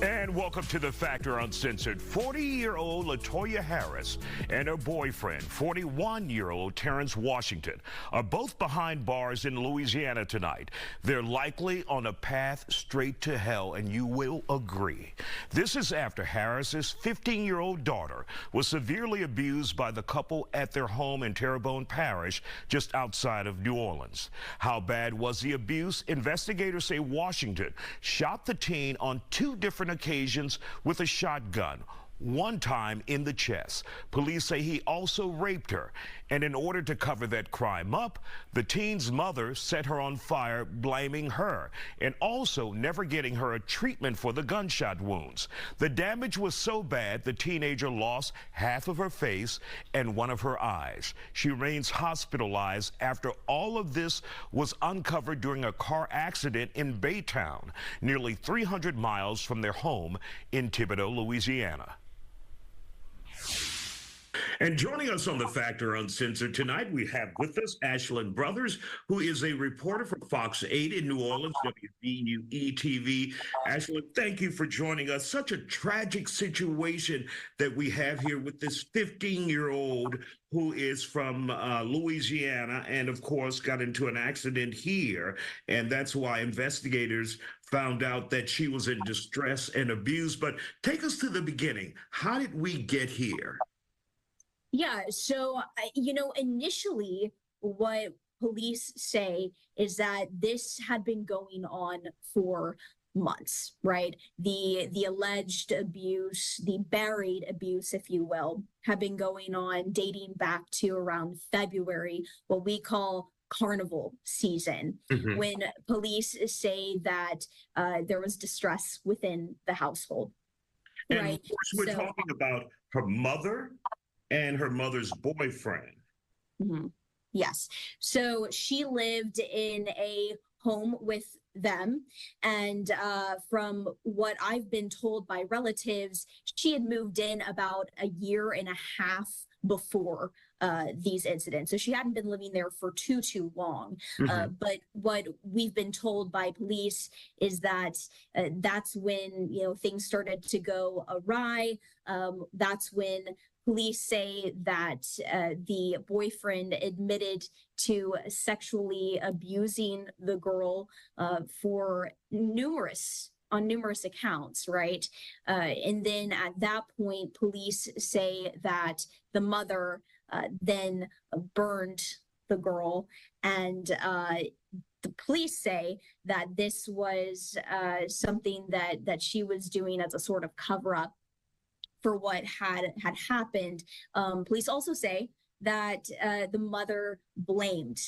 And welcome to The Factor Uncensored. 40-year-old LaToya Harris and her boyfriend, 41-year-old Terrence Washington, are both behind bars in Louisiana tonight. They're likely on a path straight to hell, and you will agree. This is after Harris's 15-year-old daughter was severely abused by the couple at their home in Terrebonne Parish, just outside of New Orleans. How bad was the abuse? Investigators say Washington shot the teen on 2 different occasions with a shotgun, one time in the chest. Police say he also raped her, and in order to cover that crime up, the teen's mother set her on fire, blaming her, and also never getting her a treatment for the gunshot wounds. The damage was so bad the teenager lost half of her face and one of her eyes. She remains hospitalized after all of this was uncovered during a car accident in Baytown, nearly 300 miles from their home in Thibodaux, Louisiana. And joining us on The Factor Uncensored tonight, we have with us Ashlyn Brothers, who is a reporter for Fox 8 in New Orleans, WVUE-TV. Ashlyn, thank you for joining us. Such a tragic situation that we have here with this 15-year-old who is from Louisiana and, of course, got into an accident here. And that's why investigators found out that she was in distress and abused. But take us to the beginning. How did we get here? Yeah, so, initially what police say is that this had been going on for months, right? The alleged abuse, the buried abuse, if you will, had been going on dating back to around February, what we call carnival season, when police say that there was distress within the household. And right? Of course, we're talking about her mother and her mother's boyfriend. Yes. So she lived in a home with them. And from what I've been told by relatives, she had moved in about a year and a half before these incidents. So she hadn't been living there for too long. But what we've been told by police is that that's when, things started to go awry. That's when police say that the boyfriend admitted to sexually abusing the girl on numerous accounts, right? And then at that point, police say that the mother then burned the girl, and the police say that this was something that she was doing as a sort of cover-up for what had happened. Police also say that the mother blamed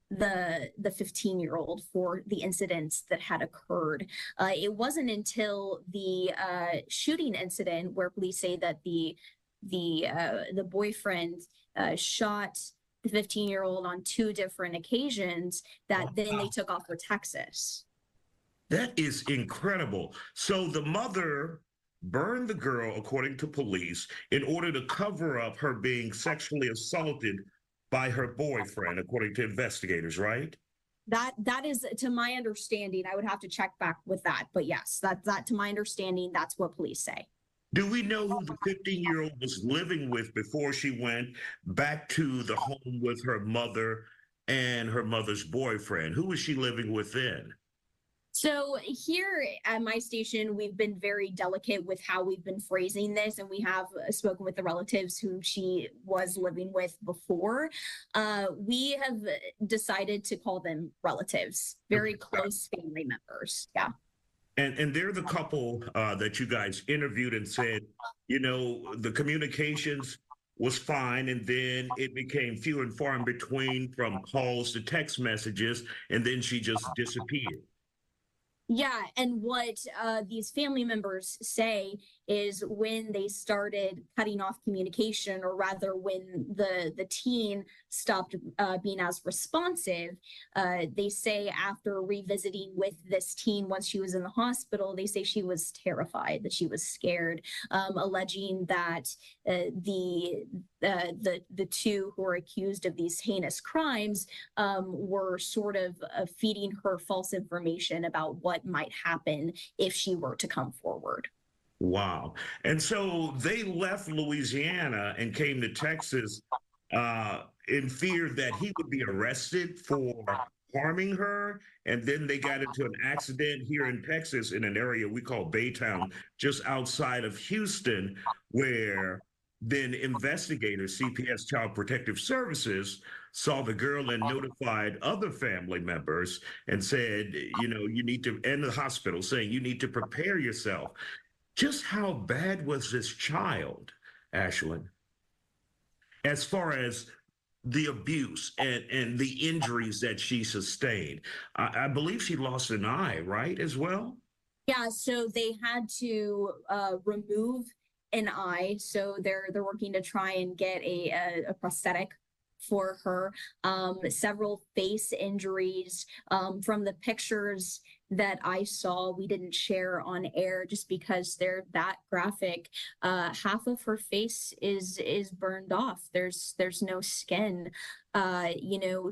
the 15-year-old for the incidents that had occurred. It wasn't until the shooting incident where police say that the boyfriend shot the 15-year-old on 2 different occasions that then they took off for Texas. That is incredible. So the mother burned the girl, according to police, in order to cover up her being sexually assaulted by her boyfriend, according to investigators, right? That is, to my understanding, I would have to check back with that. But yes, that to my understanding, that's what police say. Do we know who the 15-year-old was living with before she went back to the home with her mother and her mother's boyfriend? Who was she living with then? So here at my station, we've been very delicate with how we've been phrasing this, and we have spoken with the relatives who she was living with before. We have decided to call them relatives, very close family members. Yeah. And they're the couple that you guys interviewed and said, the communications was fine, and then it became few and far in between from calls to text messages, and then she just disappeared. Yeah, and what these family members say is when they started cutting off communication, or rather when the teen stopped being as responsive, they say after revisiting with this teen once she was in the hospital, they say she was terrified, that she was scared, alleging that the 2 who are accused of these heinous crimes were sort of feeding her false information about what might happen if she were to come forward. Wow. And so they left Louisiana and came to Texas in fear that he would be arrested for harming her. And then they got into an accident here in Texas in an area we call Baytown, just outside of Houston, where then investigators, CPS Child Protective Services, saw the girl and notified other family members and said, you know, you need to, and the hospital saying, you need to prepare yourself. Just how bad was this child, Ashlyn, as far as the abuse and the injuries that she sustained? I believe she lost an eye, right, as well? Yeah, so they had to remove an eye. So they're working to try and get a prosthetic for her. Several face injuries from the pictures that I saw. We didn't share on air just because they're that graphic. Half of her face is burned off. There's no skin. You know,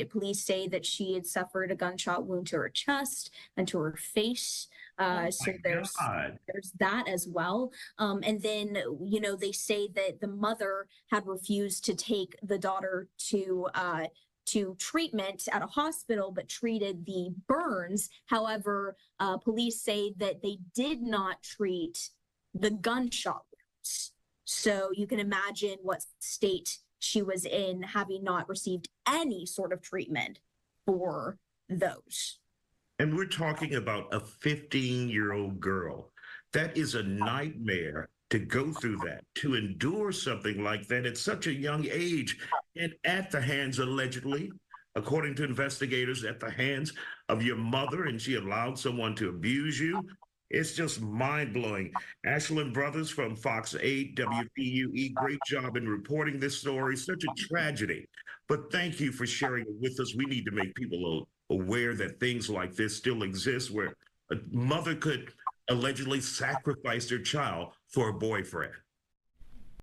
police say that she had suffered a gunshot wound to her chest and to her face. Oh So my God. there's that as well. And then, you know, they say that the mother had refused to take the daughter to treatment at a hospital, but treated the burns. However, police say that they did not treat the gunshot wounds. So you can imagine what state she was in, having not received any sort of treatment for those. And we're talking about a 15-year-old girl. That is a nightmare to go through that, to endure something like that at such a young age and at the hands, allegedly, according to investigators, at the hands of your mother, and she allowed someone to abuse you. It's just mind blowing. Ashlyn Brothers from Fox 8, WPUE, great job in reporting this story. Such a tragedy. But thank you for sharing it with us. We need to make people aware that things like this still exist, where a mother could allegedly sacrifice their child for a boyfriend.